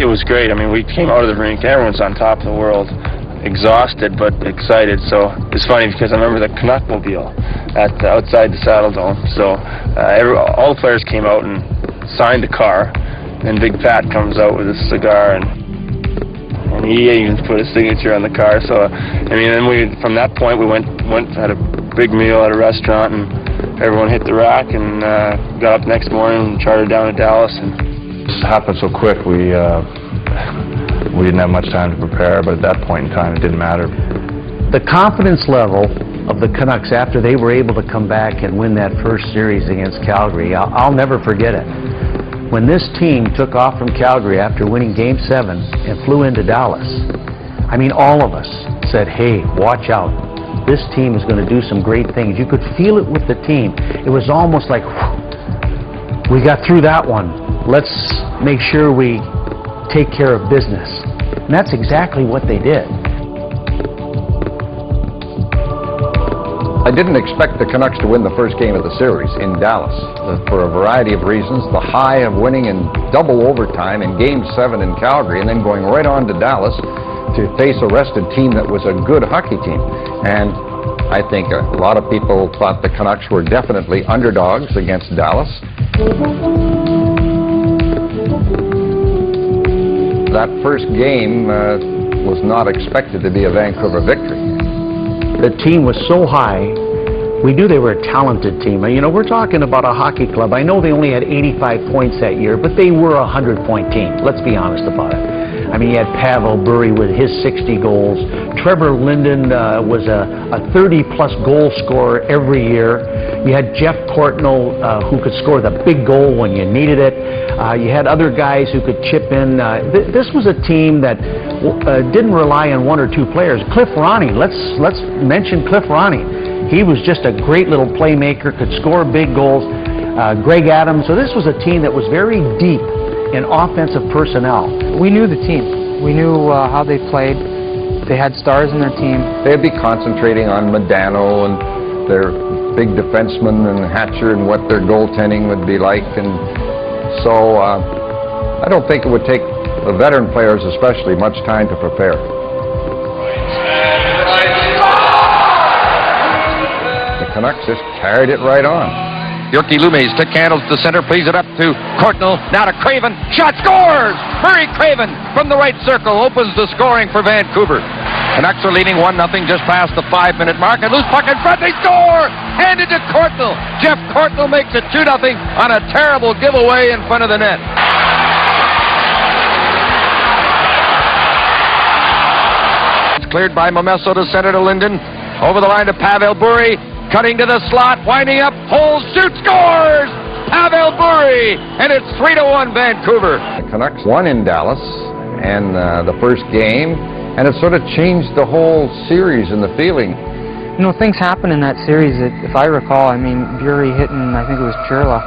It was great. I mean, we came out of the rink, everyone's on top of the world, exhausted but excited. So it's funny because I remember the Canuckmobile outside the Saddle Dome. So all the players came out and signed the car. And Big Pat comes out with a cigar, and he even put his signature on the car. So I mean, then from that point we went had a big meal at a restaurant, and everyone hit the rack and got up next morning and chartered down to Dallas. And it happened so quick. We didn't have much time to prepare, but at that point in time it didn't matter. The confidence level of the Canucks after they were able to come back and win that first series against Calgary, I'll never forget it. When this team took off from Calgary after winning Game 7 and flew into Dallas, I mean, all of us said, hey, watch out. This team is going to do some great things. You could feel it with the team. It was almost like, whew, we got through that one. Let's make sure we take care of business. And that's exactly what they did. I didn't expect the Canucks to win the first game of the series in Dallas for a variety of reasons. The high of winning in double overtime in Game 7 in Calgary and then going right on to Dallas to face a rested team that was a good hockey team. And I think a lot of people thought the Canucks were definitely underdogs against Dallas. That first game was not expected to be a Vancouver victory. The team was so high, we knew they were a talented team. You know, we're talking about a hockey club. I know they only had 85 points that year, but they were a 100-point team. Let's be honest about it. I mean, you had Pavel Bure with his 60 goals. Trevor Linden was a 30-plus goal scorer every year. You had Jeff Courtnall, who could score the big goal when you needed it. You had other guys who could chip in. This was a team that didn't rely on one or two players. Cliff Roney, let's mention Cliff Roney. He was just a great little playmaker, could score big goals. Greg Adams. So this was a team that was very deep in offensive personnel. We knew the team. We knew how they played. They had stars in their team. They'd be concentrating on Modano and their big defensemen and Hatcher and what their goaltending would be like. And so I don't think it would take the veteran players especially much time to prepare. The Canucks just carried it right on. Jyrki Lumme stick handles to center, plays it up to Courtnall, now to Craven, shot scores! Murray Craven from the right circle opens the scoring for Vancouver. Canucks are leading 1-0 just past the 5-minute mark, and loose puck in front, they score! Handed to Courtnall. Jeff Courtnall makes it 2-0 on a terrible giveaway in front of the net. It's cleared by Momesso to center to Linden, over the line to Pavel Bure. Cutting to the slot, winding up, holds, shoots, scores! Pavel Bure, and it's 3-1 Vancouver. The Canucks won in Dallas, and the first game, and it sort of changed the whole series and the feeling. You know, things happened in that series that, if I recall, I mean, Bure hitting, I think it was Churla.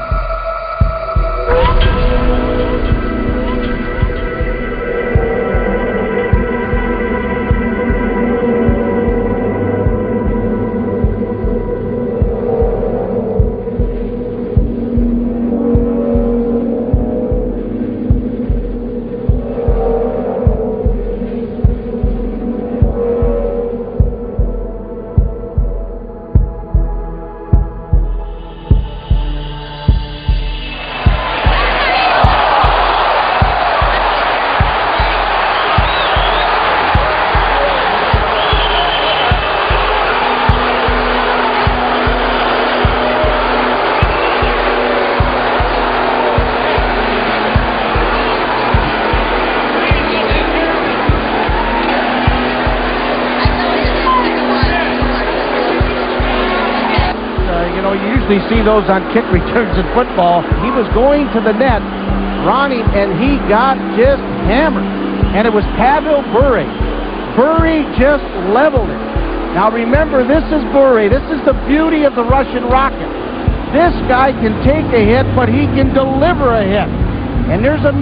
You usually see those on kick returns in football. He was going to the net, Ronnie, and he got just hammered. And it was Pavel Bure. Bure just leveled it. Now remember, this is Bure. This is the beauty of the Russian Rocket. This guy can take a hit, but he can deliver a hit. And there's a